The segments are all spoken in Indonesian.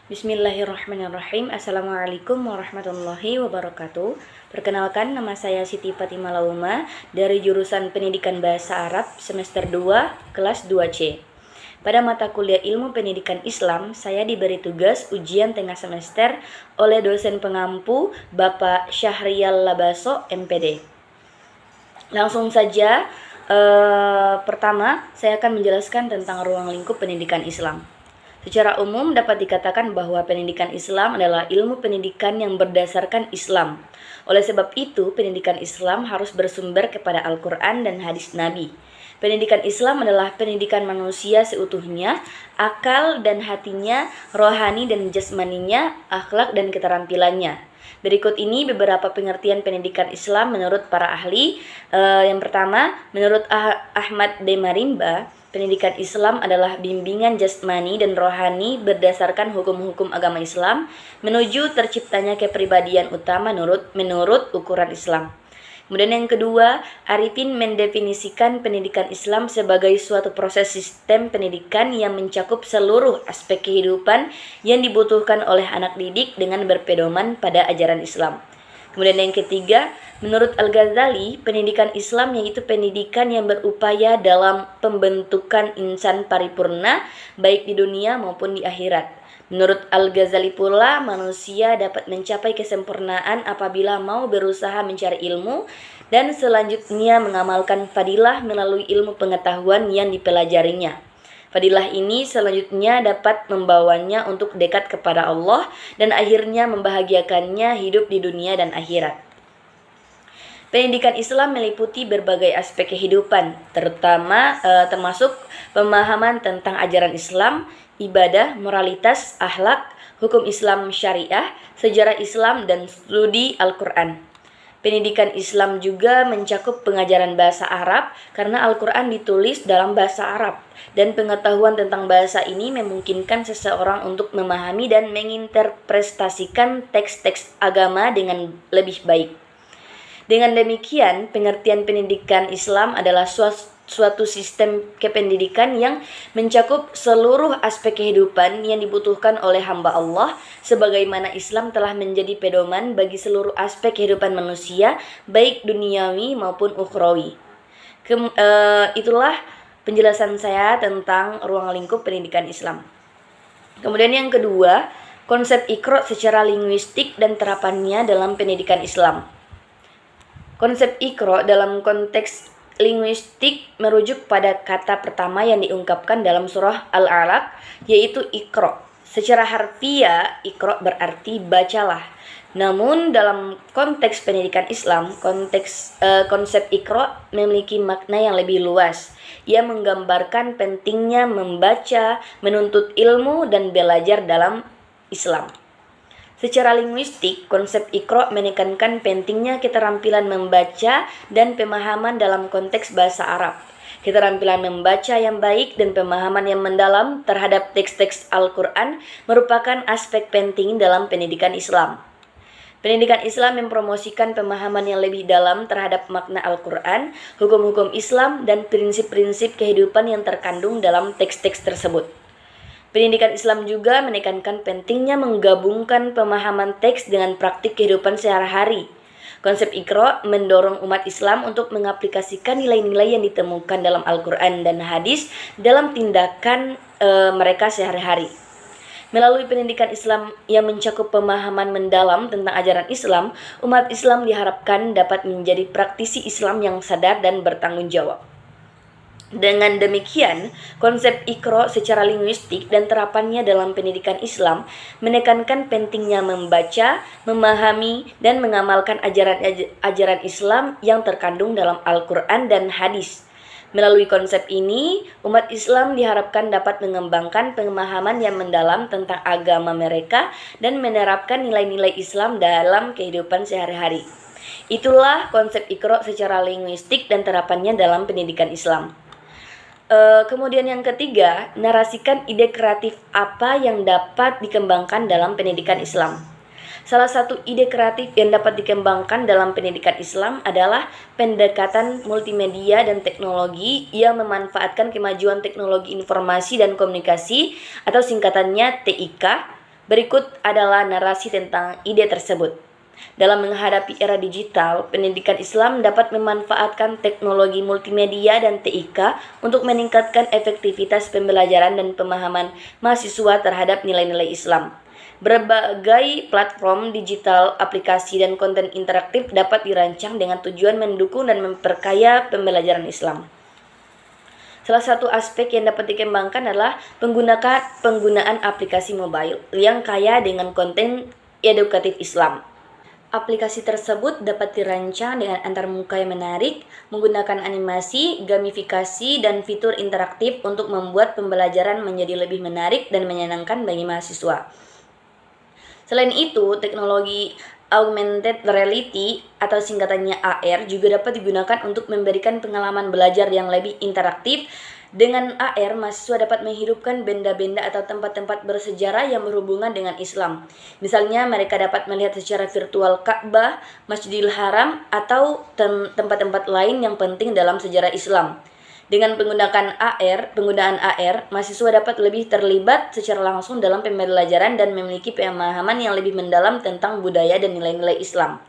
Bismillahirrahmanirrahim. Assalamualaikum warahmatullahi wabarakatuh. Perkenalkan, nama saya Siti Fatimah Lauma dari jurusan Pendidikan Bahasa Arab semester 2 kelas 2C. Pada mata kuliah Ilmu Pendidikan Islam, saya diberi tugas ujian tengah semester oleh dosen pengampu Bapak Syahrial Labaso, MPD. Langsung saja, pertama saya akan menjelaskan tentang ruang lingkup pendidikan Islam. Secara umum dapat dikatakan bahwa pendidikan Islam adalah ilmu pendidikan yang berdasarkan Islam. Oleh sebab itu, pendidikan Islam harus bersumber kepada Al-Quran dan hadis Nabi. Pendidikan Islam adalah pendidikan manusia seutuhnya, akal dan hatinya, rohani dan jasmaninya, akhlak dan keterampilannya. Berikut ini beberapa pengertian pendidikan Islam menurut para ahli. Yang pertama, menurut Ahmad Demarimba, pendidikan Islam adalah bimbingan jasmani dan rohani berdasarkan hukum-hukum agama Islam menuju terciptanya kepribadian utama menurut ukuran Islam. Kemudian yang kedua, Arifin mendefinisikan pendidikan Islam sebagai suatu proses sistem pendidikan yang mencakup seluruh aspek kehidupan yang dibutuhkan oleh anak didik dengan berpedoman pada ajaran Islam. Kemudian yang ketiga, menurut Al-Ghazali, pendidikan Islam yaitu pendidikan yang berupaya dalam pembentukan insan paripurna baik di dunia maupun di akhirat. Menurut Al-Ghazali pula, manusia dapat mencapai kesempurnaan apabila mau berusaha mencari ilmu dan selanjutnya mengamalkan fadilah melalui ilmu pengetahuan yang dipelajarinya. Fadilah ini selanjutnya dapat membawanya untuk dekat kepada Allah dan akhirnya membahagiakannya hidup di dunia dan akhirat. Pendidikan Islam meliputi berbagai aspek kehidupan, termasuk pemahaman tentang ajaran Islam, ibadah, moralitas, akhlak, hukum Islam syariah, sejarah Islam, dan studi Al-Quran. Pendidikan Islam juga mencakup pengajaran bahasa Arab karena Al-Quran ditulis dalam bahasa Arab, dan pengetahuan tentang bahasa ini memungkinkan seseorang untuk memahami dan menginterpretasikan teks-teks agama dengan lebih baik. Dengan demikian, pengertian pendidikan Islam adalah suatu sistem kependidikan yang mencakup seluruh aspek kehidupan yang dibutuhkan oleh hamba Allah, sebagaimana Islam telah menjadi pedoman bagi seluruh aspek kehidupan manusia, baik duniawi maupun ukhrawi. Itulah penjelasan saya tentang ruang lingkup pendidikan Islam. Kemudian yang kedua, konsep Iqra secara linguistik dan terapannya dalam pendidikan Islam. Konsep Iqra dalam konteks linguistik merujuk pada kata pertama yang diungkapkan dalam surah Al-Alaq, yaitu Iqra. Secara harfiah, Iqra berarti bacalah. Namun dalam konteks pendidikan Islam, konsep Iqra memiliki makna yang lebih luas. Ia menggambarkan pentingnya membaca, menuntut ilmu, dan belajar dalam Islam. Secara linguistik, konsep Iqra menekankan pentingnya keterampilan membaca dan pemahaman dalam konteks bahasa Arab. Keterampilan membaca yang baik dan pemahaman yang mendalam terhadap teks-teks Al-Quran merupakan aspek penting dalam pendidikan Islam. Pendidikan Islam mempromosikan pemahaman yang lebih dalam terhadap makna Al-Quran, hukum-hukum Islam, dan prinsip-prinsip kehidupan yang terkandung dalam teks-teks tersebut. Pendidikan Islam juga menekankan pentingnya menggabungkan pemahaman teks dengan praktik kehidupan sehari-hari. Konsep Iqra mendorong umat Islam untuk mengaplikasikan nilai-nilai yang ditemukan dalam Al-Quran dan hadis dalam tindakan mereka sehari-hari. Melalui pendidikan Islam yang mencakup pemahaman mendalam tentang ajaran Islam, umat Islam diharapkan dapat menjadi praktisi Islam yang sadar dan bertanggung jawab. Dengan demikian, konsep Iqra secara linguistik dan terapannya dalam pendidikan Islam menekankan pentingnya membaca, memahami, dan mengamalkan ajaran Islam yang terkandung dalam Al-Quran dan hadis. Melalui konsep ini, umat Islam diharapkan dapat mengembangkan pemahaman yang mendalam tentang agama mereka dan menerapkan nilai-nilai Islam dalam kehidupan sehari-hari. Itulah konsep Iqra secara linguistik dan terapannya dalam pendidikan Islam. Kemudian yang ketiga, narasikan ide kreatif apa yang dapat dikembangkan dalam pendidikan Islam. Salah satu ide kreatif yang dapat dikembangkan dalam pendidikan Islam adalah pendekatan multimedia dan teknologi yang memanfaatkan kemajuan teknologi informasi dan komunikasi atau singkatannya TIK Berikut adalah narasi tentang ide tersebut. Dalam menghadapi era digital, pendidikan Islam dapat memanfaatkan teknologi multimedia dan TIK untuk meningkatkan efektivitas pembelajaran dan pemahaman mahasiswa terhadap nilai-nilai Islam. Berbagai platform digital, aplikasi, dan konten interaktif dapat dirancang dengan tujuan mendukung dan memperkaya pembelajaran Islam. Salah satu aspek yang dapat dikembangkan adalah penggunaan aplikasi mobile yang kaya dengan konten edukatif Islam. Aplikasi tersebut dapat dirancang dengan antarmuka yang menarik, menggunakan animasi, gamifikasi, dan fitur interaktif untuk membuat pembelajaran menjadi lebih menarik dan menyenangkan bagi mahasiswa. Selain itu, teknologi augmented reality atau singkatannya AR juga dapat digunakan untuk memberikan pengalaman belajar yang lebih interaktif. Dengan AR, mahasiswa dapat menghidupkan benda-benda atau tempat-tempat bersejarah yang berhubungan dengan Islam. Misalnya, mereka dapat melihat secara virtual Ka'bah, Masjidil Haram, atau tempat-tempat lain yang penting dalam sejarah Islam. Dengan penggunaan AR, mahasiswa dapat lebih terlibat secara langsung dalam pembelajaran dan memiliki pemahaman yang lebih mendalam tentang budaya dan nilai-nilai Islam.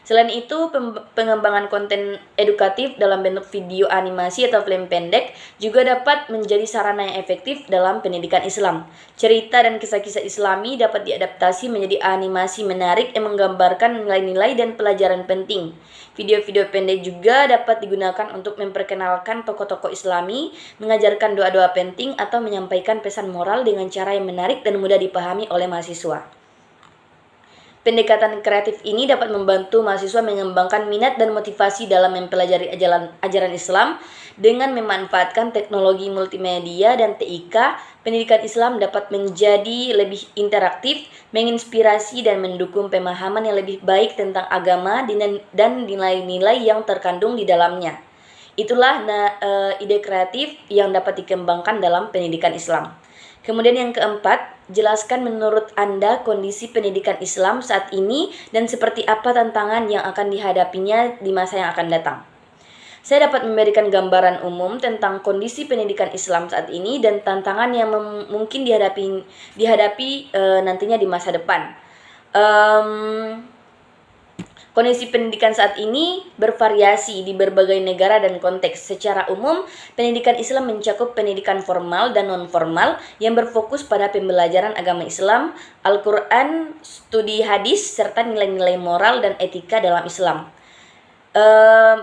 Selain itu, pengembangan konten edukatif dalam bentuk video animasi atau film pendek juga dapat menjadi sarana yang efektif dalam pendidikan Islam. Cerita dan kisah-kisah Islami dapat diadaptasi menjadi animasi menarik yang menggambarkan nilai-nilai dan pelajaran penting. Video-video pendek juga dapat digunakan untuk memperkenalkan tokoh-tokoh Islami, mengajarkan doa-doa penting, atau menyampaikan pesan moral dengan cara yang menarik dan mudah dipahami oleh mahasiswa. Pendekatan kreatif ini dapat membantu mahasiswa mengembangkan minat dan motivasi dalam mempelajari ajaran Islam. Dengan memanfaatkan teknologi multimedia dan TIK, pendidikan Islam dapat menjadi lebih interaktif, menginspirasi, dan mendukung pemahaman yang lebih baik tentang agama dan nilai-nilai yang terkandung di dalamnya. Itulah ide kreatif yang dapat dikembangkan dalam pendidikan Islam. Kemudian yang keempat, jelaskan menurut Anda kondisi pendidikan Islam saat ini dan seperti apa tantangan yang akan dihadapinya di masa yang akan datang. Saya dapat memberikan gambaran umum tentang kondisi pendidikan Islam saat ini dan tantangan yang mungkin dihadapi nantinya di masa depan. Kondisi pendidikan saat ini bervariasi di berbagai negara dan konteks. Secara umum, pendidikan Islam mencakup pendidikan formal dan non-formal yang berfokus pada pembelajaran agama Islam, Al-Quran, studi hadis, serta nilai-nilai moral dan etika dalam Islam.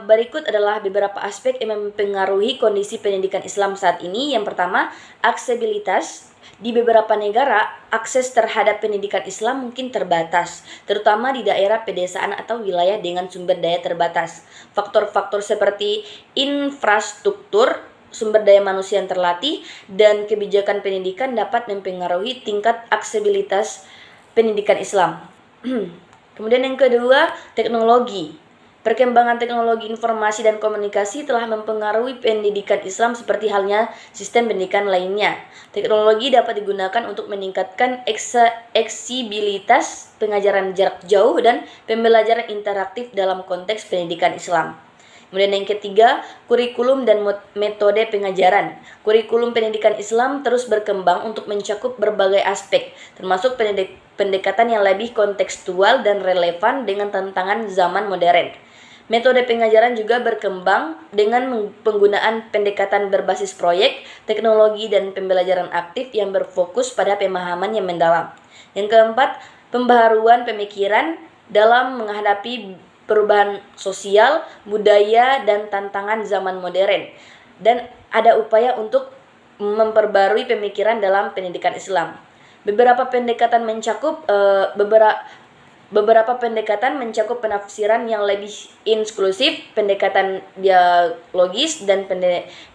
Berikut adalah beberapa aspek yang mempengaruhi kondisi pendidikan Islam saat ini. Yang pertama, aksesibilitas. Di beberapa negara, akses terhadap pendidikan Islam mungkin terbatas, terutama di daerah pedesaan atau wilayah dengan sumber daya terbatas. Faktor-faktor seperti infrastruktur, sumber daya manusia yang terlatih, dan kebijakan pendidikan dapat mempengaruhi tingkat aksesibilitas pendidikan Islam. Kemudian yang kedua, teknologi. Perkembangan teknologi informasi dan komunikasi telah mempengaruhi pendidikan Islam seperti halnya sistem pendidikan lainnya. Teknologi dapat digunakan untuk meningkatkan eksibilitas pengajaran jarak jauh dan pembelajaran interaktif dalam konteks pendidikan Islam. Kemudian yang ketiga, kurikulum dan metode pengajaran. Kurikulum pendidikan Islam terus berkembang untuk mencakup berbagai aspek, termasuk pendekatan yang lebih kontekstual dan relevan dengan tantangan zaman modern. Metode pengajaran juga berkembang dengan penggunaan pendekatan berbasis proyek, teknologi, dan pembelajaran aktif yang berfokus pada pemahaman yang mendalam. Yang keempat, pembaharuan pemikiran dalam menghadapi perubahan sosial, budaya, dan tantangan zaman modern. Dan ada upaya untuk memperbarui pemikiran dalam pendidikan Islam. Beberapa pendekatan mencakup penafsiran yang lebih inklusif, pendekatan dialogis, dan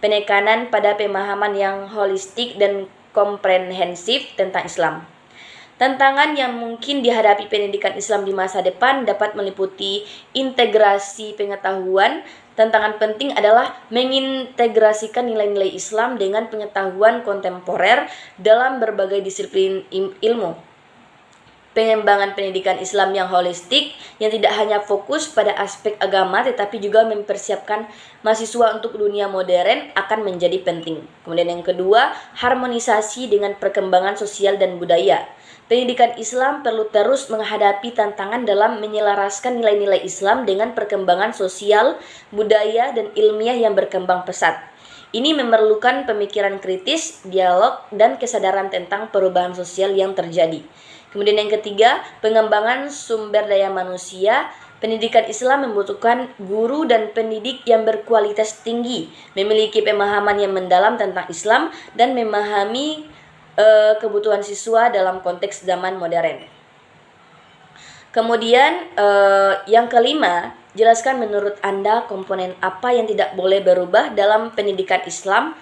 penekanan pada pemahaman yang holistik dan komprehensif tentang Islam. Tantangan yang mungkin dihadapi pendidikan Islam di masa depan dapat meliputi integrasi pengetahuan. Tantangan penting adalah mengintegrasikan nilai-nilai Islam dengan pengetahuan kontemporer dalam berbagai disiplin ilmu. pengembangan pendidikan Islam yang holistik, yang tidak hanya fokus pada aspek agama tetapi juga mempersiapkan mahasiswa untuk dunia modern akan menjadi penting. Kemudian yang kedua, harmonisasi dengan perkembangan sosial dan budaya. Pendidikan Islam perlu terus menghadapi tantangan dalam menyelaraskan nilai-nilai Islam dengan perkembangan sosial, budaya, dan ilmiah yang berkembang pesat. Ini memerlukan pemikiran kritis, dialog, dan kesadaran tentang perubahan sosial yang terjadi. Kemudian yang ketiga, pengembangan sumber daya manusia. Pendidikan Islam membutuhkan guru dan pendidik yang berkualitas tinggi, memiliki pemahaman yang mendalam tentang Islam, dan memahami kebutuhan siswa dalam konteks zaman modern. Kemudian yang kelima, jelaskan menurut Anda komponen apa yang tidak boleh berubah dalam pendidikan Islam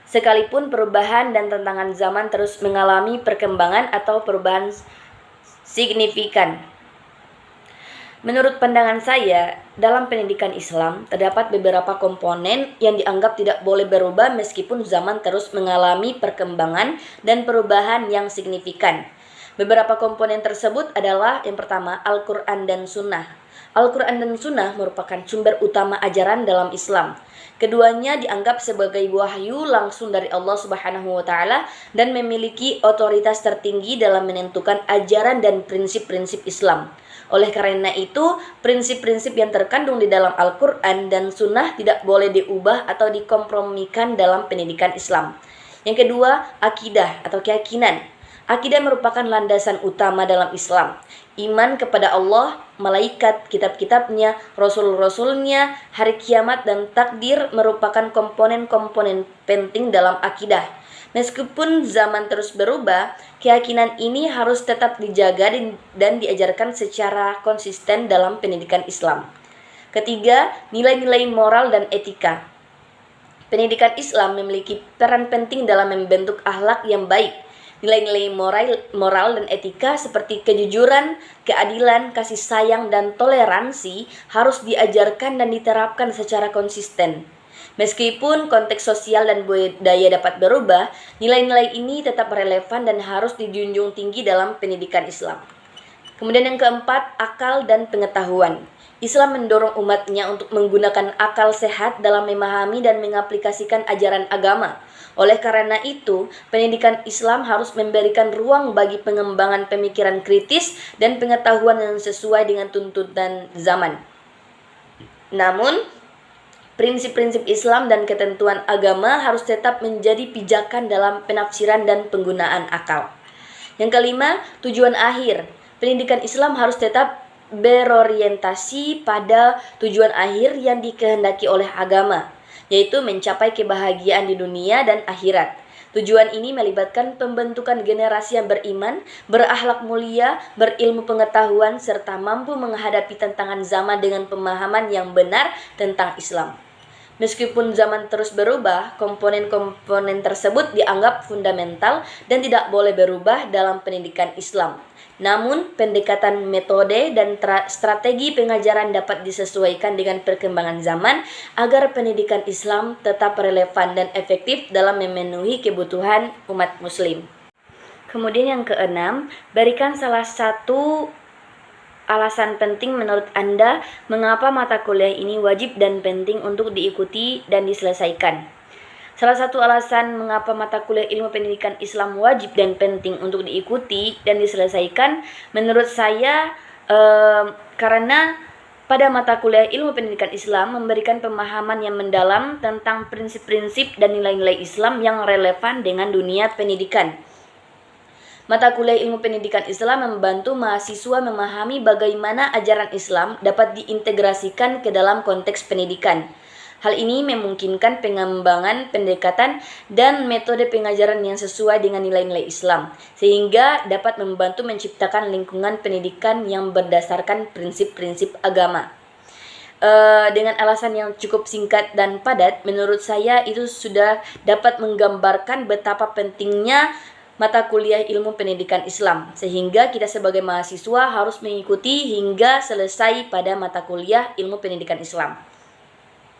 sekalipun perubahan dan tantangan zaman terus mengalami perkembangan atau perubahan signifikan. Menurut pandangan saya, dalam pendidikan Islam terdapat beberapa komponen yang dianggap tidak boleh berubah meskipun zaman terus mengalami perkembangan dan perubahan yang signifikan. Beberapa komponen tersebut adalah yang pertama, Al-Quran dan Sunnah. Al-Quran dan Sunnah merupakan sumber utama ajaran dalam Islam. Keduanya dianggap sebagai wahyu langsung dari Allah Subhanahu wa Ta'ala dan memiliki otoritas tertinggi dalam menentukan ajaran dan prinsip-prinsip Islam. Oleh karena itu, prinsip-prinsip yang terkandung di dalam Al-Quran dan Sunnah tidak boleh diubah atau dikompromikan dalam pendidikan Islam. Yang kedua, akidah atau keyakinan. Akidah merupakan landasan utama dalam Islam. Iman kepada Allah, malaikat, kitab-kitabnya, rasul-rasulnya, hari kiamat, dan takdir merupakan komponen-komponen penting dalam akidah. Meskipun zaman terus berubah, keyakinan ini harus tetap dijaga dan diajarkan secara konsisten dalam pendidikan Islam. Ketiga, nilai-nilai moral dan etika. Pendidikan Islam memiliki peran penting dalam membentuk akhlak yang baik. Nilai-nilai moral dan etika seperti kejujuran, keadilan, kasih sayang, dan toleransi harus diajarkan dan diterapkan secara konsisten. Meskipun konteks sosial dan budaya dapat berubah, nilai-nilai ini tetap relevan dan harus dijunjung tinggi dalam pendidikan Islam. Kemudian yang keempat, akal dan pengetahuan. Islam mendorong umatnya untuk menggunakan akal sehat dalam memahami dan mengaplikasikan ajaran agama. Oleh karena itu, pendidikan Islam harus memberikan ruang bagi pengembangan pemikiran kritis dan pengetahuan yang sesuai dengan tuntutan zaman. Namun, prinsip-prinsip Islam dan ketentuan agama harus tetap menjadi pijakan dalam penafsiran dan penggunaan akal. Yang kelima, tujuan akhir. Pendidikan Islam harus tetap berorientasi pada tujuan akhir yang dikehendaki oleh agama, yaitu mencapai kebahagiaan di dunia dan akhirat. Tujuan ini melibatkan pembentukan generasi yang beriman, berakhlak mulia, berilmu pengetahuan, serta mampu menghadapi tantangan zaman dengan pemahaman yang benar tentang Islam. Meskipun zaman terus berubah, komponen-komponen tersebut dianggap fundamental dan tidak boleh berubah dalam pendidikan Islam. Namun, pendekatan metode dan strategi pengajaran dapat disesuaikan dengan perkembangan zaman agar pendidikan Islam tetap relevan dan efektif dalam memenuhi kebutuhan umat muslim. Kemudian yang keenam, berikan salah satu alasan penting menurut Anda mengapa mata kuliah ini wajib dan penting untuk diikuti dan diselesaikan. Salah satu alasan mengapa mata kuliah ilmu pendidikan Islam wajib dan penting untuk diikuti dan diselesaikan menurut saya karena pada mata kuliah ilmu pendidikan Islam memberikan pemahaman yang mendalam tentang prinsip-prinsip dan nilai-nilai Islam yang relevan dengan dunia pendidikan. Mata kuliah ilmu pendidikan Islam membantu mahasiswa memahami bagaimana ajaran Islam dapat diintegrasikan ke dalam konteks pendidikan. Hal ini memungkinkan pengembangan pendekatan dan metode pengajaran yang sesuai dengan nilai-nilai Islam, sehingga dapat membantu menciptakan lingkungan pendidikan yang berdasarkan prinsip-prinsip agama. Dengan alasan yang cukup singkat dan padat, menurut saya itu sudah dapat menggambarkan betapa pentingnya mata kuliah ilmu pendidikan Islam, sehingga kita sebagai mahasiswa harus mengikuti hingga selesai pada mata kuliah ilmu pendidikan Islam.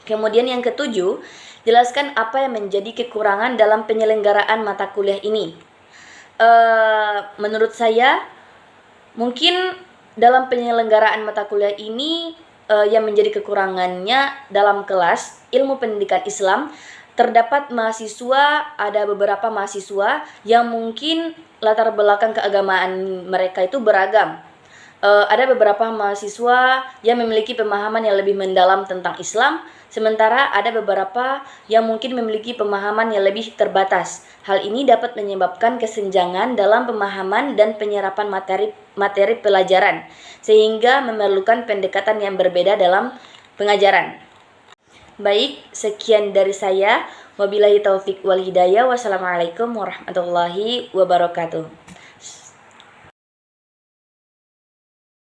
Kemudian yang ketujuh, jelaskan apa yang menjadi kekurangan dalam penyelenggaraan mata kuliah ini. Menurut saya, Mungkin dalam penyelenggaraan mata kuliah ini yang menjadi kekurangannya dalam kelas ilmu pendidikan Islam, terdapat ada beberapa mahasiswa yang mungkin latar belakang keagamaan mereka itu beragam. Ada beberapa mahasiswa yang memiliki pemahaman yang lebih mendalam tentang Islam, sementara ada beberapa yang mungkin memiliki pemahaman yang lebih terbatas. Hal ini dapat menyebabkan kesenjangan dalam pemahaman dan penyerapan materi pelajaran, sehingga memerlukan pendekatan yang berbeda dalam pengajaran. Baik, sekian dari saya. Wabillahi taufik wal hidayah. Wassalamualaikum warahmatullahi wabarakatuh.